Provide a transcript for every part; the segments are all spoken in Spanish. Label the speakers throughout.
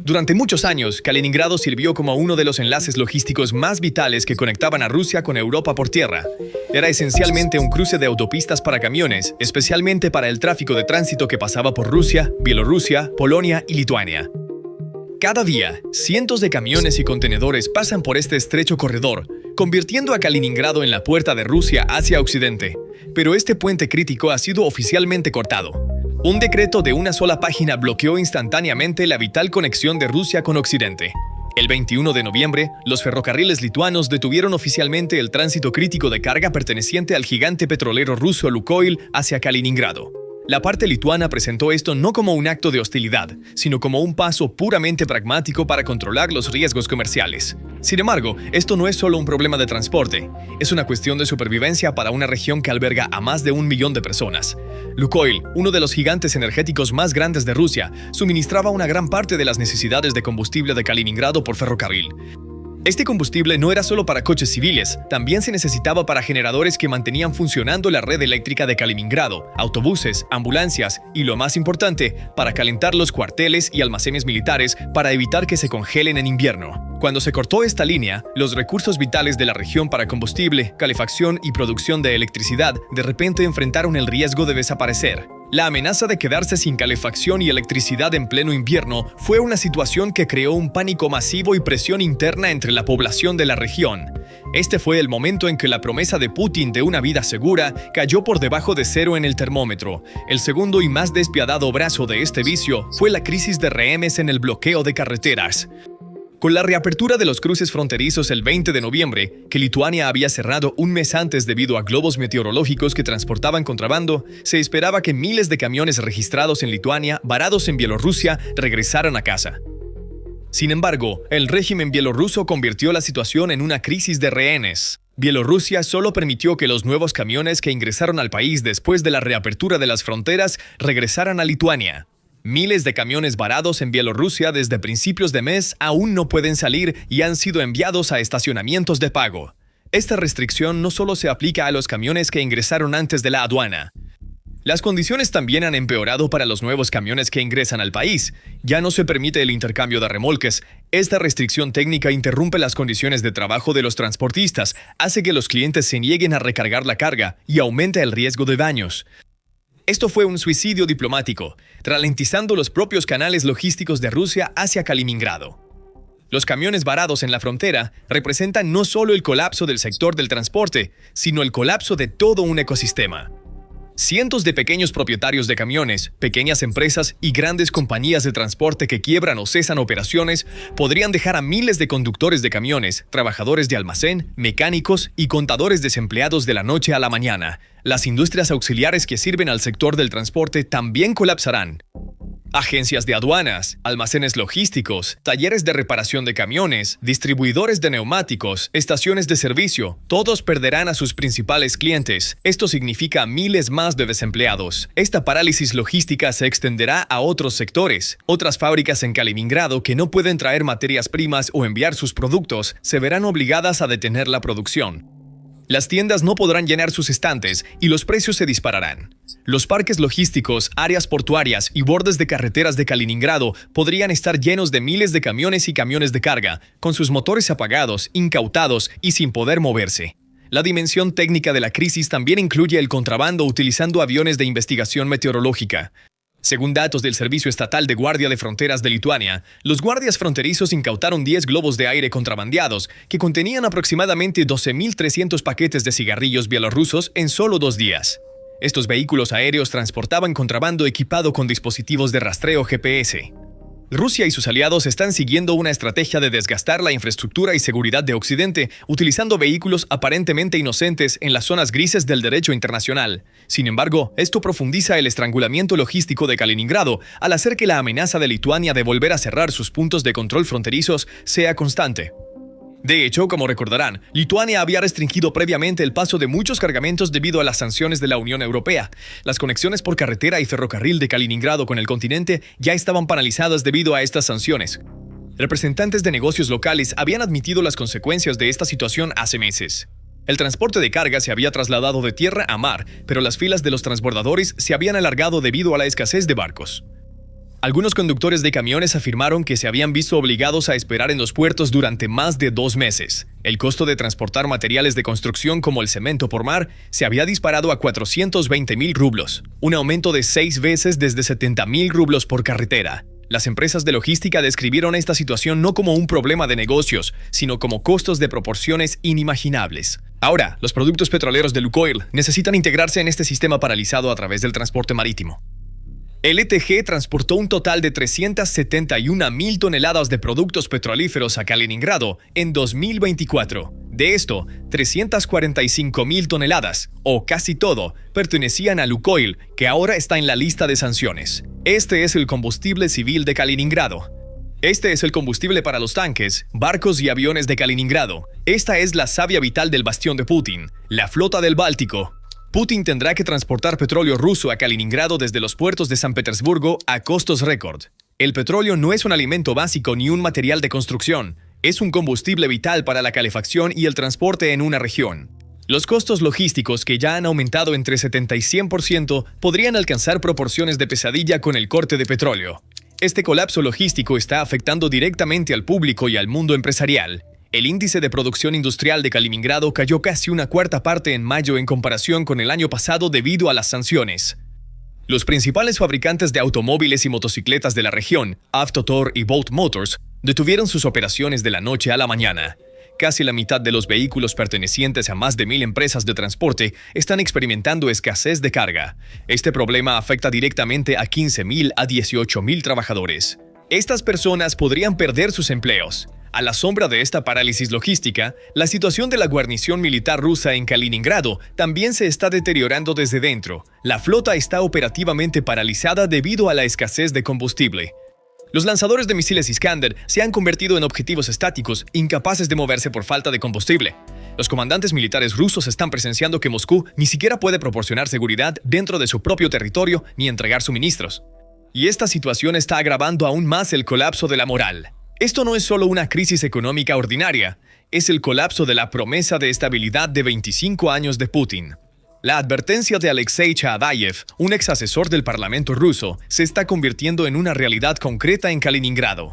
Speaker 1: Durante muchos años, Kaliningrado sirvió como uno de los enlaces logísticos más vitales que conectaban a Rusia con Europa por tierra. Era esencialmente un cruce de autopistas para camiones, especialmente para el tráfico de tránsito que pasaba por Rusia, Bielorrusia, Polonia y Lituania. Cada día, cientos de camiones y contenedores pasan por este estrecho corredor, convirtiendo a Kaliningrado en la puerta de Rusia hacia Occidente. Pero este puente crítico ha sido oficialmente cortado. Un decreto de una sola página bloqueó instantáneamente la vital conexión de Rusia con Occidente. El 21 de noviembre, los ferrocarriles lituanos detuvieron oficialmente el tránsito crítico de carga perteneciente al gigante petrolero ruso Lukoil hacia Kaliningrado. La parte lituana presentó esto no como un acto de hostilidad, sino como un paso puramente pragmático para controlar los riesgos comerciales. Sin embargo, esto no es solo un problema de transporte, es una cuestión de supervivencia para una región que alberga a más de 1 millón de personas. Lukoil, uno de los gigantes energéticos más grandes de Rusia, suministraba una gran parte de las necesidades de combustible de Kaliningrado por ferrocarril. Este combustible no era solo para coches civiles, también se necesitaba para generadores que mantenían funcionando la red eléctrica de Kaliningrado, autobuses, ambulancias y, lo más importante, para calentar los cuarteles y almacenes militares para evitar que se congelen en invierno. Cuando se cortó esta línea, los recursos vitales de la región para combustible, calefacción y producción de electricidad de repente enfrentaron el riesgo de desaparecer. La amenaza de quedarse sin calefacción y electricidad en pleno invierno fue una situación que creó un pánico masivo y presión interna entre la población de la región. Este fue el momento en que la promesa de Putin de una vida segura cayó por debajo de cero en el termómetro. El segundo y más despiadado brazo de este vicio fue la crisis de rehenes en el bloqueo de carreteras. Con la reapertura de los cruces fronterizos el 20 de noviembre, que Lituania había cerrado un mes antes debido a globos meteorológicos que transportaban contrabando, se esperaba que miles de camiones registrados en Lituania, varados en Bielorrusia, regresaran a casa. Sin embargo, el régimen bielorruso convirtió la situación en una crisis de rehenes. Bielorrusia solo permitió que los nuevos camiones que ingresaron al país después de la reapertura de las fronteras regresaran a Lituania. Miles de camiones varados en Bielorrusia desde principios de mes aún no pueden salir y han sido enviados a estacionamientos de pago. Esta restricción no solo se aplica a los camiones que ingresaron antes de la aduana. Las condiciones también han empeorado para los nuevos camiones que ingresan al país. Ya no se permite el intercambio de remolques. Esta restricción técnica interrumpe las condiciones de trabajo de los transportistas, hace que los clientes se nieguen a recargar la carga y aumenta el riesgo de daños. Esto fue un suicidio diplomático, ralentizando los propios canales logísticos de Rusia hacia Kaliningrado. Los camiones varados en la frontera representan no solo el colapso del sector del transporte, sino el colapso de todo un ecosistema. Cientos de pequeños propietarios de camiones, pequeñas empresas y grandes compañías de transporte que quiebran o cesan operaciones podrían dejar a miles de conductores de camiones, trabajadores de almacén, mecánicos y contadores desempleados de la noche a la mañana. Las industrias auxiliares que sirven al sector del transporte también colapsarán. Agencias de aduanas, almacenes logísticos, talleres de reparación de camiones, distribuidores de neumáticos, estaciones de servicio, todos perderán a sus principales clientes. Esto significa miles más de desempleados. Esta parálisis logística se extenderá a otros sectores. Otras fábricas en Kaliningrado que no pueden traer materias primas o enviar sus productos se verán obligadas a detener la producción. Las tiendas no podrán llenar sus estantes y los precios se dispararán. Los parques logísticos, áreas portuarias y bordes de carreteras de Kaliningrado podrían estar llenos de miles de camiones y camiones de carga, con sus motores apagados, incautados y sin poder moverse. La dimensión técnica de la crisis también incluye el contrabando utilizando aviones de investigación meteorológica. Según datos del Servicio Estatal de Guardia de Fronteras de Lituania, los guardias fronterizos incautaron 10 globos de aire contrabandeados que contenían aproximadamente 12.300 paquetes de cigarrillos bielorrusos en solo 2 días. Estos vehículos aéreos transportaban contrabando equipado con dispositivos de rastreo GPS. Rusia y sus aliados están siguiendo una estrategia de desgastar la infraestructura y seguridad de Occidente utilizando vehículos aparentemente inocentes en las zonas grises del derecho internacional. Sin embargo, esto profundiza el estrangulamiento logístico de Kaliningrado al hacer que la amenaza de Lituania de volver a cerrar sus puntos de control fronterizos sea constante. De hecho, como recordarán, Lituania había restringido previamente el paso de muchos cargamentos debido a las sanciones de la Unión Europea. Las conexiones por carretera y ferrocarril de Kaliningrado con el continente ya estaban paralizadas debido a estas sanciones. Representantes de negocios locales habían admitido las consecuencias de esta situación hace meses. El transporte de carga se había trasladado de tierra a mar, pero las filas de los transbordadores se habían alargado debido a la escasez de barcos. Algunos conductores de camiones afirmaron que se habían visto obligados a esperar en los puertos durante más de 2 meses. El costo de transportar materiales de construcción como el cemento por mar se había disparado a 420.000 rublos, un aumento de 6 veces desde 70.000 rublos por carretera. Las empresas de logística describieron esta situación no como un problema de negocios, sino como costos de proporciones inimaginables. Ahora, los productos petroleros de Lukoil necesitan integrarse en este sistema paralizado a través del transporte marítimo. LTG transportó un total de 371.000 toneladas de productos petrolíferos a Kaliningrado en 2024. De esto, 345.000 toneladas, o casi todo, pertenecían a Lukoil, que ahora está en la lista de sanciones. Este es el combustible civil de Kaliningrado. Este es el combustible para los tanques, barcos y aviones de Kaliningrado. Esta es la savia vital del bastión de Putin, la flota del Báltico. Putin tendrá que transportar petróleo ruso a Kaliningrado desde los puertos de San Petersburgo a costos récord. El petróleo no es un alimento básico ni un material de construcción. Es un combustible vital para la calefacción y el transporte en una región. Los costos logísticos, que ya han aumentado entre 70 y 100%, podrían alcanzar proporciones de pesadilla con el corte de petróleo. Este colapso logístico está afectando directamente al público y al mundo empresarial. El índice de producción industrial de Kaliningrado cayó casi una cuarta parte en mayo en comparación con el año pasado debido a las sanciones. Los principales fabricantes de automóviles y motocicletas de la región, Avtotor y Bolt Motors, detuvieron sus operaciones de la noche a la mañana. Casi la mitad de los vehículos pertenecientes a más de 1.000 empresas de transporte están experimentando escasez de carga. Este problema afecta directamente a 15.000 a 18.000 trabajadores. Estas personas podrían perder sus empleos. A la sombra de esta parálisis logística, la situación de la guarnición militar rusa en Kaliningrado también se está deteriorando desde dentro. La flota está operativamente paralizada debido a la escasez de combustible. Los lanzadores de misiles Iskander se han convertido en objetivos estáticos, incapaces de moverse por falta de combustible. Los comandantes militares rusos están presenciando que Moscú ni siquiera puede proporcionar seguridad dentro de su propio territorio ni entregar suministros. Y esta situación está agravando aún más el colapso de la moral. Esto no es solo una crisis económica ordinaria, es el colapso de la promesa de estabilidad de 25 años de Putin. La advertencia de Alexei Chadayev, un ex asesor del Parlamento ruso, se está convirtiendo en una realidad concreta en Kaliningrado.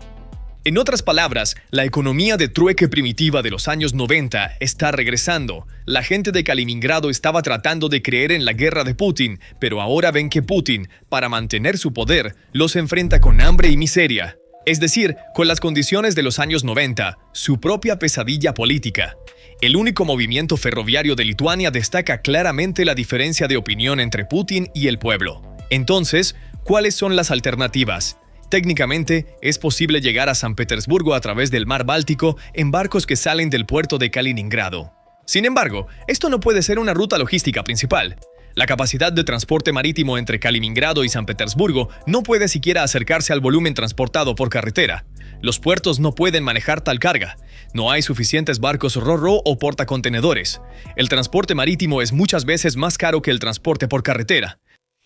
Speaker 1: En otras palabras, la economía de trueque primitiva de los años 90 está regresando. La gente de Kaliningrado estaba tratando de creer en la guerra de Putin, pero ahora ven que Putin, para mantener su poder, los enfrenta con hambre y miseria. Es decir, con las condiciones de los años 90, su propia pesadilla política. El único movimiento ferroviario de Lituania destaca claramente la diferencia de opinión entre Putin y el pueblo. Entonces, ¿cuáles son las alternativas? Técnicamente, es posible llegar a San Petersburgo a través del mar Báltico en barcos que salen del puerto de Kaliningrado. Sin embargo, esto no puede ser una ruta logística principal. La capacidad de transporte marítimo entre Kaliningrado y San Petersburgo no puede siquiera acercarse al volumen transportado por carretera. Los puertos no pueden manejar tal carga. No hay suficientes barcos ro-ro o portacontenedores. El transporte marítimo es muchas veces más caro que el transporte por carretera.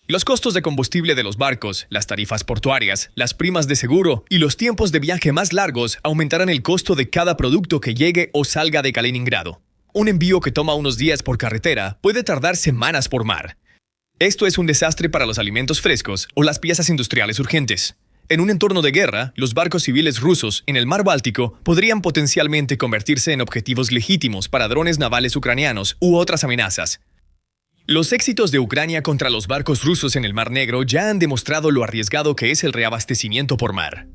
Speaker 1: Los costos de combustible de los barcos, las tarifas portuarias, las primas de seguro y los tiempos de viaje más largos aumentarán el costo de cada producto que llegue o salga de Kaliningrado. Un envío que toma unos días por carretera puede tardar semanas por mar. Esto es un desastre para los alimentos frescos o las piezas industriales urgentes. En un entorno de guerra, los barcos civiles rusos en el mar Báltico podrían potencialmente convertirse en objetivos legítimos para drones navales ucranianos u otras amenazas. Los éxitos de Ucrania contra los barcos rusos en el Mar Negro ya han demostrado lo arriesgado que es el reabastecimiento por mar.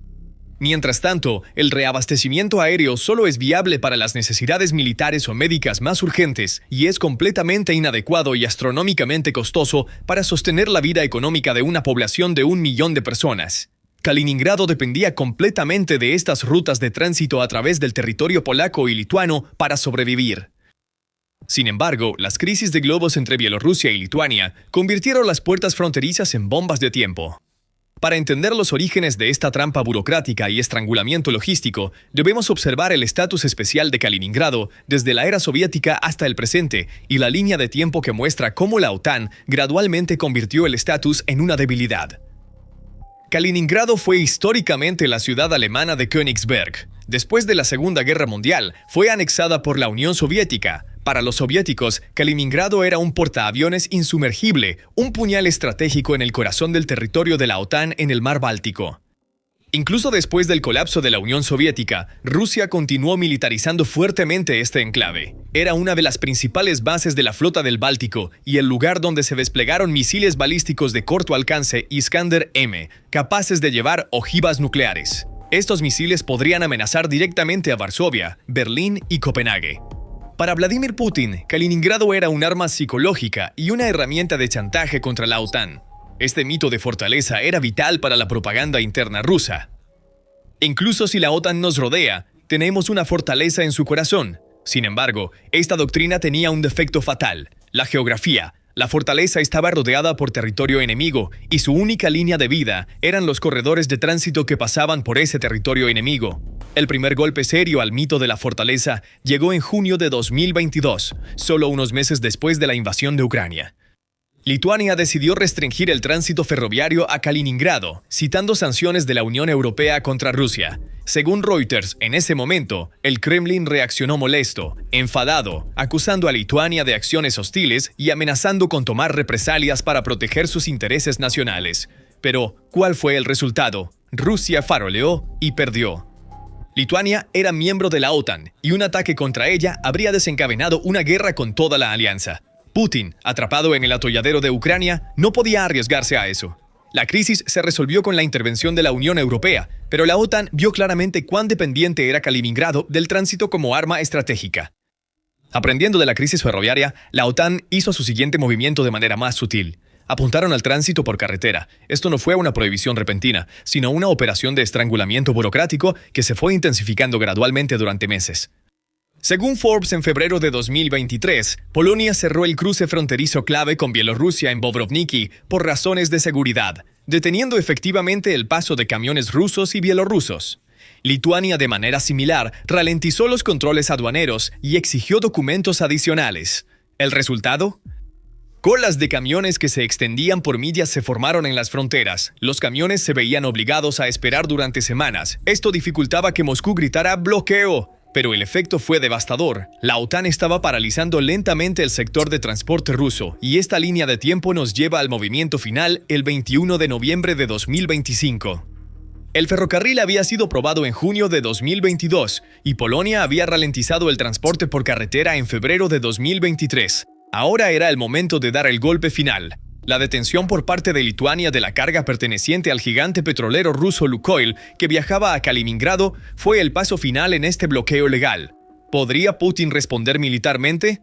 Speaker 1: Mientras tanto, el reabastecimiento aéreo solo es viable para las necesidades militares o médicas más urgentes y es completamente inadecuado y astronómicamente costoso para sostener la vida económica de una población de 1 millón de personas. Kaliningrado dependía completamente de estas rutas de tránsito a través del territorio polaco y lituano para sobrevivir. Sin embargo, las crisis de globos entre Bielorrusia y Lituania convirtieron las puertas fronterizas en bombas de tiempo. Para entender los orígenes de esta trampa burocrática y estrangulamiento logístico, debemos observar el estatus especial de Kaliningrado desde la era soviética hasta el presente y la línea de tiempo que muestra cómo la OTAN gradualmente convirtió el estatus en una debilidad. Kaliningrado fue históricamente la ciudad alemana de Königsberg. Después de la Segunda Guerra Mundial, fue anexada por la Unión Soviética, Para los soviéticos, Kaliningrado era un portaaviones insumergible, un puñal estratégico en el corazón del territorio de la OTAN en el mar Báltico. Incluso después del colapso de la Unión Soviética, Rusia continuó militarizando fuertemente este enclave. Era una de las principales bases de la flota del Báltico y el lugar donde se desplegaron misiles balísticos de corto alcance Iskander-M, capaces de llevar ojivas nucleares. Estos misiles podrían amenazar directamente a Varsovia, Berlín y Copenhague. Para Vladimir Putin, Kaliningrado era un arma psicológica y una herramienta de chantaje contra la OTAN. Este mito de fortaleza era vital para la propaganda interna rusa. Incluso si la OTAN nos rodea, tenemos una fortaleza en su corazón. Sin embargo, esta doctrina tenía un defecto fatal: la geografía. La fortaleza estaba rodeada por territorio enemigo y su única línea de vida eran los corredores de tránsito que pasaban por ese territorio enemigo. El primer golpe serio al mito de la fortaleza llegó en junio de 2022, solo unos meses después de la invasión de Ucrania. Lituania decidió restringir el tránsito ferroviario a Kaliningrado, citando sanciones de la Unión Europea contra Rusia. Según Reuters, en ese momento, el Kremlin reaccionó molesto, enfadado, acusando a Lituania de acciones hostiles y amenazando con tomar represalias para proteger sus intereses nacionales. Pero, ¿cuál fue el resultado? Rusia faroleó y perdió. Lituania era miembro de la OTAN y un ataque contra ella habría desencadenado una guerra con toda la alianza. Putin, atrapado en el atolladero de Ucrania, no podía arriesgarse a eso. La crisis se resolvió con la intervención de la Unión Europea, pero la OTAN vio claramente cuán dependiente era Kaliningrado del tránsito como arma estratégica. Aprendiendo de la crisis ferroviaria, la OTAN hizo su siguiente movimiento de manera más sutil. Apuntaron al tránsito por carretera. Esto no fue una prohibición repentina, sino una operación de estrangulamiento burocrático que se fue intensificando gradualmente durante meses. Según Forbes, en febrero de 2023, Polonia cerró el cruce fronterizo clave con Bielorrusia en Bobrovniki por razones de seguridad, deteniendo efectivamente el paso de camiones rusos y bielorrusos. Lituania, de manera similar, ralentizó los controles aduaneros y exigió documentos adicionales. ¿El resultado? Colas de camiones que se extendían por millas se formaron en las fronteras. Los camiones se veían obligados a esperar durante semanas. Esto dificultaba que Moscú gritara ¡bloqueo! Pero el efecto fue devastador. La OTAN estaba paralizando lentamente el sector de transporte ruso, y esta línea de tiempo nos lleva al movimiento final el 21 de noviembre de 2025. El ferrocarril había sido probado en junio de 2022, y Polonia había ralentizado el transporte por carretera en febrero de 2023. Ahora era el momento de dar el golpe final. La detención por parte de Lituania de la carga perteneciente al gigante petrolero ruso Lukoil, que viajaba a Kaliningrado, fue el paso final en este bloqueo legal. ¿Podría Putin responder militarmente?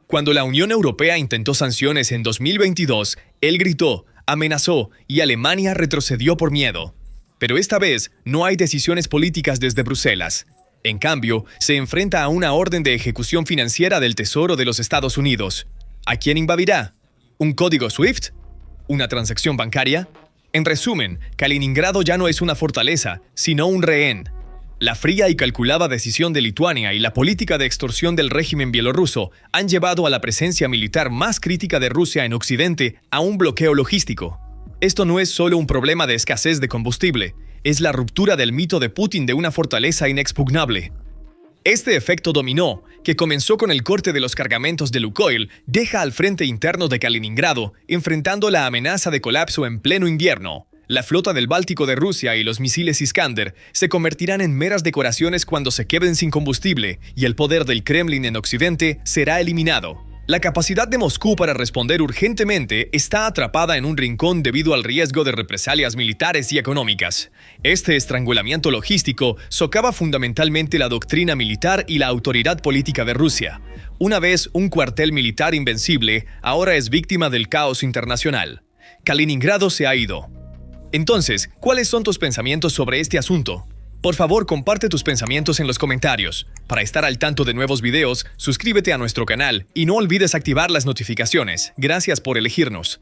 Speaker 1: Cuando la Unión Europea intentó sanciones en 2022, él gritó, amenazó y Alemania retrocedió por miedo. Pero esta vez no hay decisiones políticas desde Bruselas. En cambio, se enfrenta a una orden de ejecución financiera del Tesoro de los Estados Unidos. ¿A quién invadirá? ¿Un código SWIFT? ¿Una transacción bancaria? En resumen, Kaliningrado ya no es una fortaleza, sino un rehén. La fría y calculada decisión de Lituania y la política de extorsión del régimen bielorruso han llevado a la presencia militar más crítica de Rusia en Occidente a un bloqueo logístico. Esto no es solo un problema de escasez de combustible, es la ruptura del mito de Putin de una fortaleza inexpugnable. Este efecto dominó, que comenzó con el corte de los cargamentos de Lukoil, deja al frente interno de Kaliningrado, enfrentando la amenaza de colapso en pleno invierno. La flota del Báltico de Rusia y los misiles Iskander se convertirán en meras decoraciones cuando se queden sin combustible, y el poder del Kremlin en Occidente será eliminado. La capacidad de Moscú para responder urgentemente está atrapada en un rincón debido al riesgo de represalias militares y económicas. Este estrangulamiento logístico socava fundamentalmente la doctrina militar y la autoridad política de Rusia. Una vez un cuartel militar invencible, ahora es víctima del caos internacional. Kaliningrado se ha ido. Entonces, ¿cuáles son tus pensamientos sobre este asunto? Por favor, comparte tus pensamientos en los comentarios. Para estar al tanto de nuevos videos, suscríbete a nuestro canal y no olvides activar las notificaciones. Gracias por elegirnos.